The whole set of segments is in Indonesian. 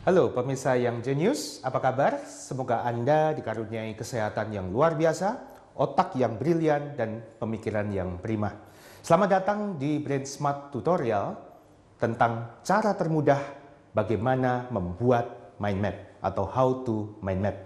Halo pemirsa yang jenius, apa kabar? Semoga Anda dikaruniai kesehatan yang luar biasa, otak yang brilian, dan pemikiran yang prima. Selamat datang di Brain Smart Tutorial tentang cara termudah bagaimana membuat mind map atau how to mind map.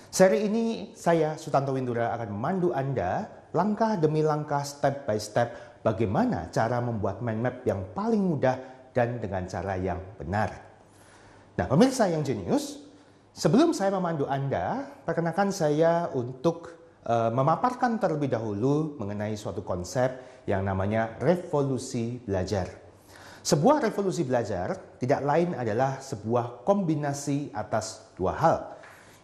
Seri ini saya, Sutanto Windura, akan memandu Anda langkah demi langkah, step by step, bagaimana cara membuat mind map yang paling mudah dan dengan cara yang benar. Nah, pemirsa yang jenius, sebelum saya memandu Anda, perkenalkan saya untuk memaparkan terlebih dahulu mengenai suatu konsep yang namanya revolusi belajar. Sebuah revolusi belajar tidak lain adalah sebuah kombinasi atas dua hal,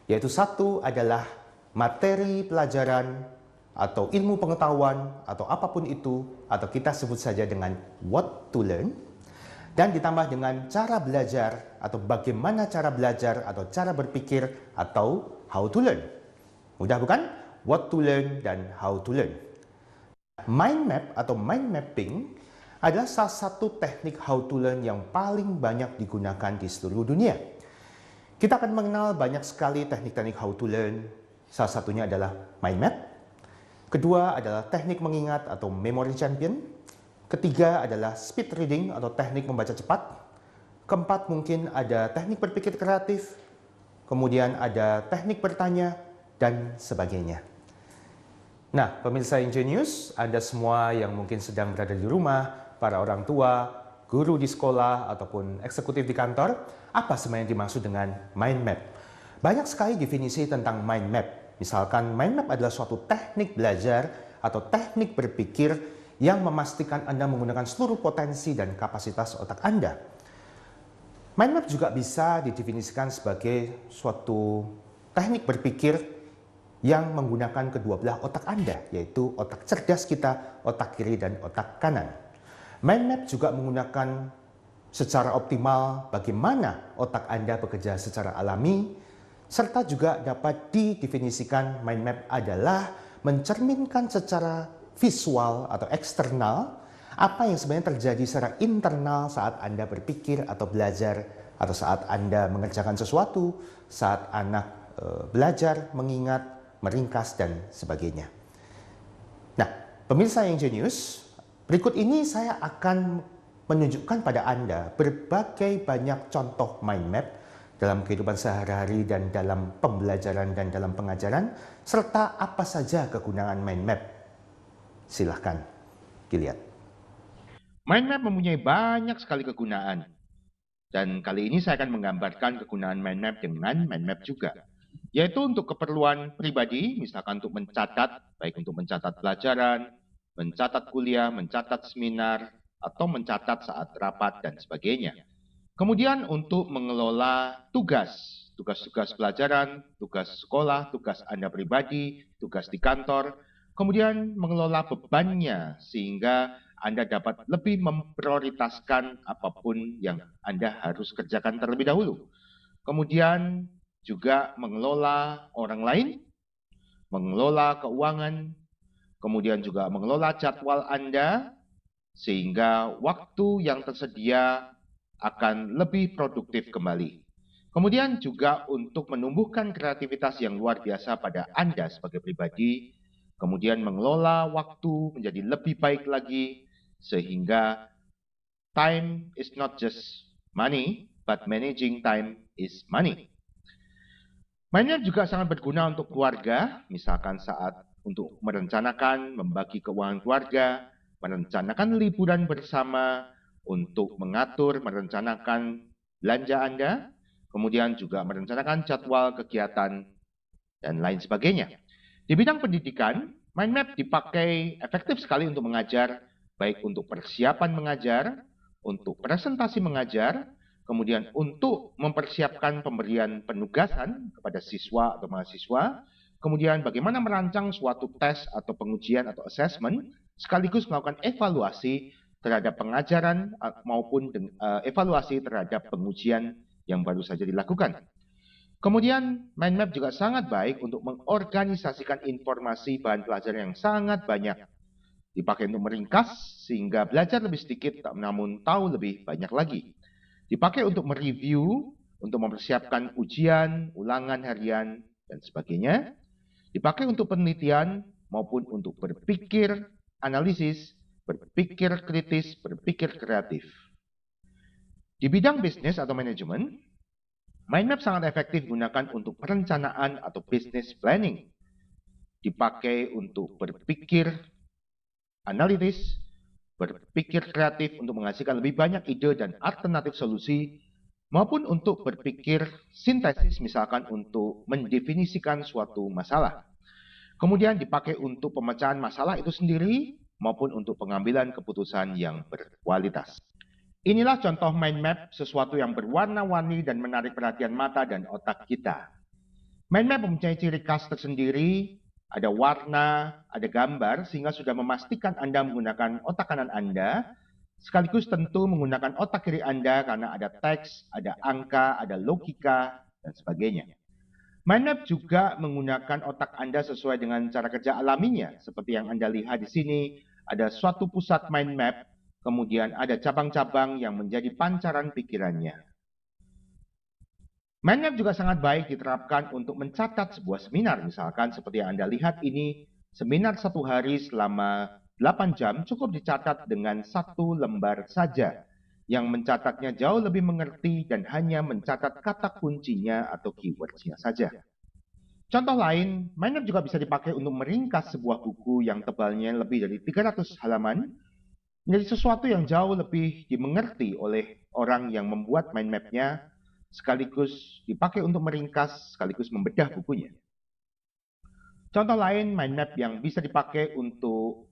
yaitu satu adalah materi pelajaran atau ilmu pengetahuan atau apapun itu, atau kita sebut saja dengan what to learn, dan ditambah dengan cara belajar atau bagaimana cara belajar atau cara berpikir atau how to learn. Mudah bukan? What to learn dan how to learn. Mind map atau mind mapping adalah salah satu teknik how to learn yang paling banyak digunakan di seluruh dunia. Kita akan mengenal banyak sekali teknik-teknik how to learn. Salah satunya adalah mind map. Kedua adalah teknik mengingat atau memory champion. Ketiga adalah speed reading atau teknik membaca cepat. Keempat mungkin ada teknik berpikir kreatif. Kemudian ada teknik bertanya dan sebagainya. Nah, pemirsa yang jenius, Anda semua yang mungkin sedang berada di rumah, para orang tua, guru di sekolah, ataupun eksekutif di kantor, apa sebenarnya dimaksud dengan mind map? Banyak sekali definisi tentang mind map. Misalkan mind map adalah suatu teknik belajar atau teknik berpikir yang memastikan Anda menggunakan seluruh potensi dan kapasitas otak Anda. Mind map juga bisa didefinisikan sebagai suatu teknik berpikir yang menggunakan kedua belah otak Anda, yaitu otak cerdas kita, otak kiri dan otak kanan. Mind map juga menggunakan secara optimal bagaimana otak Anda bekerja secara alami, serta juga dapat didefinisikan mind map adalah mencerminkan secara visual atau eksternal apa yang sebenarnya terjadi secara internal saat Anda berpikir atau belajar, atau saat Anda mengerjakan sesuatu, saat anak belajar, mengingat, meringkas, dan sebagainya. Nah, pemirsa yang jenius, berikut ini saya akan menunjukkan pada Anda berbagai banyak contoh mind map dalam kehidupan sehari-hari dan dalam pembelajaran dan dalam pengajaran, serta apa saja kegunaan mind map. Silahkan dilihat. Mind map mempunyai banyak sekali kegunaan. Dan kali ini saya akan menggambarkan kegunaan mind map dengan mind map juga. Yaitu untuk keperluan pribadi, misalkan untuk mencatat, baik untuk mencatat pelajaran, mencatat kuliah, mencatat seminar, atau mencatat saat rapat dan sebagainya. Kemudian untuk mengelola tugas-tugas pelajaran, tugas sekolah, tugas Anda pribadi, tugas di kantor, kemudian mengelola bebannya sehingga Anda dapat lebih memprioritaskan apapun yang Anda harus kerjakan terlebih dahulu. Kemudian juga mengelola orang lain, mengelola keuangan, kemudian juga mengelola jadwal Anda sehingga waktu yang tersedia akan lebih produktif kembali. Kemudian juga untuk menumbuhkan kreativitas yang luar biasa pada Anda sebagai pribadi, kemudian mengelola waktu menjadi lebih baik lagi, sehingga time is not just money, but managing time is money. Mainnya juga sangat berguna untuk keluarga, misalkan saat untuk merencanakan, membagi keuangan keluarga, merencanakan liburan bersama, untuk mengatur, merencanakan belanja Anda, kemudian juga merencanakan jadwal kegiatan, dan lain sebagainya. Di bidang pendidikan, mind map dipakai efektif sekali untuk mengajar, baik untuk persiapan mengajar, untuk presentasi mengajar, kemudian untuk mempersiapkan pemberian penugasan kepada siswa atau mahasiswa, kemudian bagaimana merancang suatu tes atau pengujian atau assessment, sekaligus melakukan evaluasi terhadap pengajaran maupun evaluasi terhadap pengujian yang baru saja dilakukan. Kemudian, mind map juga sangat baik untuk mengorganisasikan informasi bahan pelajaran yang sangat banyak. Dipakai untuk meringkas, sehingga belajar lebih sedikit namun tahu lebih banyak lagi. Dipakai untuk mereview, untuk mempersiapkan ujian, ulangan harian, dan sebagainya. Dipakai untuk penelitian maupun untuk berpikir analisis, berpikir kritis, berpikir kreatif. Di bidang bisnis atau manajemen, mind map sangat efektif digunakan untuk perencanaan atau business planning. Dipakai untuk berpikir analitis, berpikir kreatif untuk menghasilkan lebih banyak ide dan alternatif solusi, maupun untuk berpikir sintesis, misalkan untuk mendefinisikan suatu masalah. Kemudian dipakai untuk pemecahan masalah itu sendiri, maupun untuk pengambilan keputusan yang berkualitas. Inilah contoh mind map, sesuatu yang berwarna-warni dan menarik perhatian mata dan otak kita. Mind map mempunyai ciri khas tersendiri, ada warna, ada gambar, sehingga sudah memastikan Anda menggunakan otak kanan Anda, sekaligus tentu menggunakan otak kiri Anda karena ada teks, ada angka, ada logika, dan sebagainya. Mind map juga menggunakan otak Anda sesuai dengan cara kerja alaminya, seperti yang Anda lihat di sini, ada suatu pusat mind map, kemudian ada cabang-cabang yang menjadi pancaran pikirannya. Mind map juga sangat baik diterapkan untuk mencatat sebuah seminar. Misalkan seperti yang Anda lihat ini, seminar 1 hari selama 8 jam cukup dicatat dengan 1 lembar saja. Yang mencatatnya jauh lebih mengerti dan hanya mencatat kata kuncinya atau keywordnya saja. Contoh lain, mind map juga bisa dipakai untuk meringkas sebuah buku yang tebalnya lebih dari 300 halaman menjadi sesuatu yang jauh lebih dimengerti oleh orang yang membuat mind map-nya, sekaligus dipakai untuk meringkas, sekaligus membedah bukunya. Contoh lain, mind map yang bisa dipakai untuk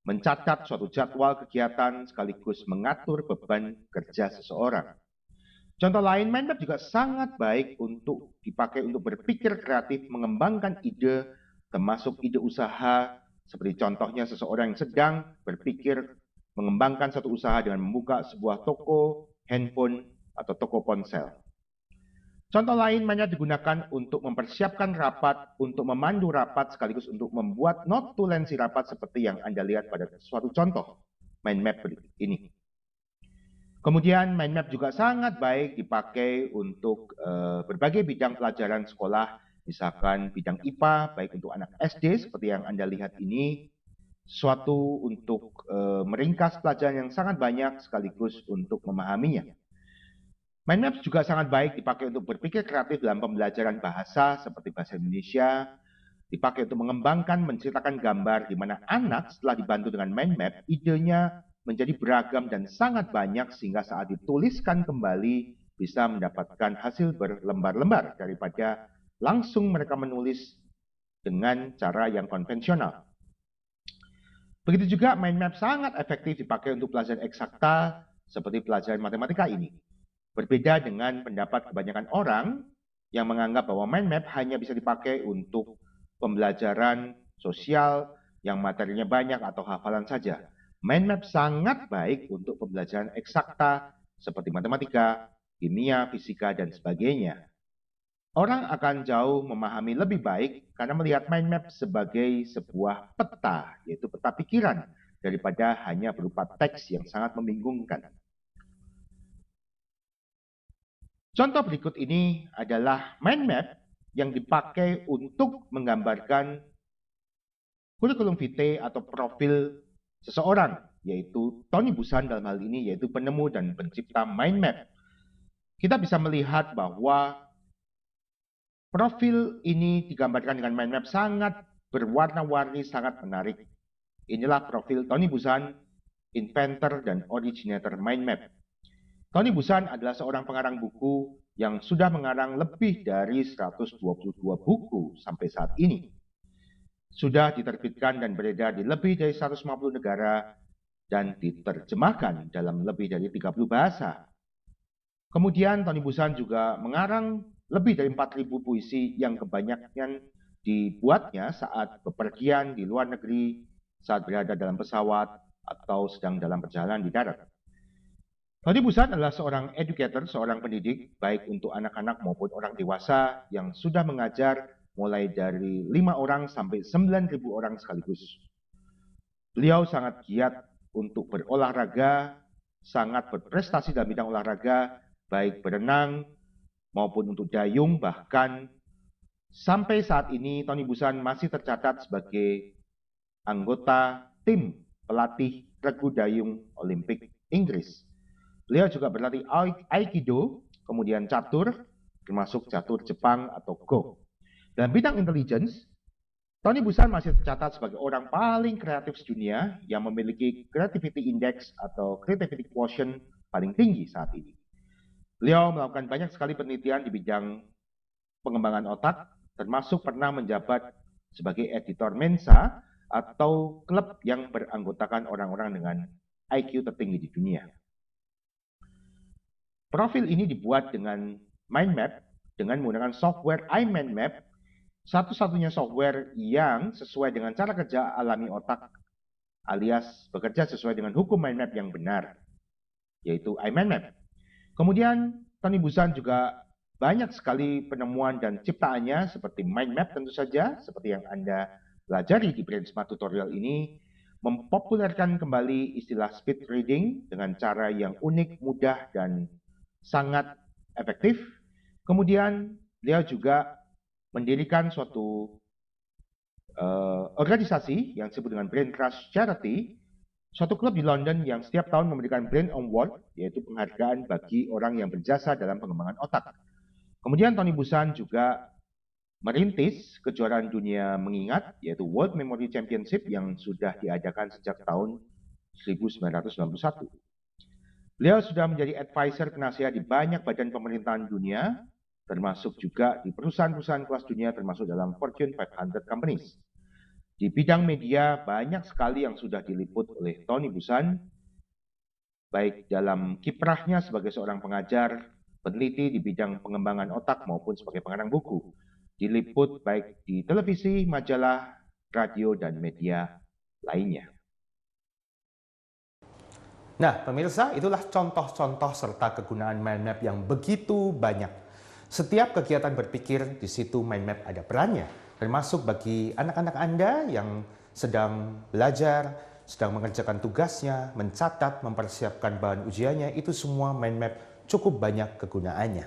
mencatat suatu jadwal kegiatan, sekaligus mengatur beban kerja seseorang. Contoh lain, mind map juga sangat baik untuk dipakai untuk berpikir kreatif, mengembangkan ide, termasuk ide usaha, seperti contohnya seseorang yang sedang berpikir mengembangkan satu usaha dengan membuka sebuah toko handphone atau toko ponsel. Contoh lain banyak digunakan untuk mempersiapkan rapat, untuk memandu rapat, sekaligus untuk membuat notulensi rapat seperti yang Anda lihat pada suatu contoh mind map ini. Kemudian mind map juga sangat baik dipakai untuk berbagai bidang pelajaran sekolah, misalkan bidang IPA, baik untuk anak SD seperti yang Anda lihat ini, suatu untuk meringkas pelajaran yang sangat banyak sekaligus untuk memahaminya. Mind map juga sangat baik dipakai untuk berpikir kreatif dalam pembelajaran bahasa seperti bahasa Indonesia, dipakai untuk mengembangkan, menceritakan gambar di mana anak setelah dibantu dengan mind map, idenya menjadi beragam dan sangat banyak sehingga saat dituliskan kembali bisa mendapatkan hasil berlembar-lembar daripada langsung mereka menulis dengan cara yang konvensional. Begitu juga mind map sangat efektif dipakai untuk pelajaran eksakta seperti pelajaran matematika ini. Berbeda dengan pendapat kebanyakan orang yang menganggap bahwa mind map hanya bisa dipakai untuk pembelajaran sosial yang materinya banyak atau hafalan saja. Mind map sangat baik untuk pembelajaran eksakta seperti matematika, kimia, fisika, dan sebagainya. Orang akan jauh memahami lebih baik karena melihat mind map sebagai sebuah peta, yaitu peta pikiran, daripada hanya berupa teks yang sangat membingungkan. Contoh berikut ini adalah mind map yang dipakai untuk menggambarkan kurikulum vitae atau profil seseorang, yaitu Tony Buzan dalam hal ini, yaitu penemu dan pencipta mind map. Kita bisa melihat bahwa profil ini digambarkan dengan mind map sangat berwarna-warni, sangat menarik. Inilah profil Tony Buzan, inventor dan originator mind map. Tony Buzan adalah seorang pengarang buku yang sudah mengarang lebih dari 122 buku sampai saat ini. Sudah diterbitkan dan beredar di lebih dari 150 negara dan diterjemahkan dalam lebih dari 30 bahasa. Kemudian Tony Buzan juga mengarang lebih dari 4.000 puisi yang kebanyakan dibuatnya saat bepergian di luar negeri, saat berada dalam pesawat, atau sedang dalam perjalanan di darat. Tony Buzan adalah seorang educator, seorang pendidik, baik untuk anak-anak maupun orang dewasa yang sudah mengajar mulai dari 5 orang sampai 9.000 orang sekaligus. Beliau sangat giat untuk berolahraga, sangat berprestasi dalam bidang olahraga, baik berenang, maupun untuk dayung, bahkan sampai saat ini Tony Busan masih tercatat sebagai anggota tim pelatih regu dayung Olimpik Inggris. Beliau juga berlatih Aikido, kemudian catur, termasuk catur Jepang atau Go. Dalam bidang intelligence, Tony Busan masih tercatat sebagai orang paling kreatif sedunia yang memiliki creativity index atau creativity quotient paling tinggi saat ini. Beliau melakukan banyak sekali penelitian di bidang pengembangan otak, termasuk pernah menjabat sebagai editor Mensa atau klub yang beranggotakan orang-orang dengan IQ tertinggi di dunia. Profil ini dibuat dengan mind map dengan menggunakan software iMindMap, satu-satunya software yang sesuai dengan cara kerja alami otak alias bekerja sesuai dengan hukum mind map yang benar, yaitu iMindMap. Kemudian Tony Busan juga banyak sekali penemuan dan ciptaannya seperti mind map tentu saja, seperti yang Anda pelajari di Brain Smart Tutorial ini, mempopulerkan kembali istilah speed reading dengan cara yang unik, mudah, dan sangat efektif. Kemudian beliau juga mendirikan suatu organisasi yang disebut dengan Brain Trust Charity, suatu klub di London yang setiap tahun memberikan Brain Award, yaitu penghargaan bagi orang yang berjasa dalam pengembangan otak. Kemudian Tony Busan juga merintis kejuaraan dunia mengingat, yaitu World Memory Championship yang sudah diadakan sejak tahun 1991. Beliau sudah menjadi advisor penasihat di banyak badan pemerintahan dunia, termasuk juga di perusahaan-perusahaan kelas dunia, termasuk dalam Fortune 500 companies. Di bidang media, banyak sekali yang sudah diliput oleh Tony Busan, baik dalam kiprahnya sebagai seorang pengajar, peneliti di bidang pengembangan otak maupun sebagai pengarang buku. Diliput baik di televisi, majalah, radio, dan media lainnya. Nah, pemirsa, itulah contoh-contoh serta kegunaan mind map yang begitu banyak. Setiap kegiatan berpikir di situ mind map ada perannya, termasuk bagi anak-anak Anda yang sedang belajar, sedang mengerjakan tugasnya, mencatat, mempersiapkan bahan ujiannya, itu semua mind map cukup banyak kegunaannya.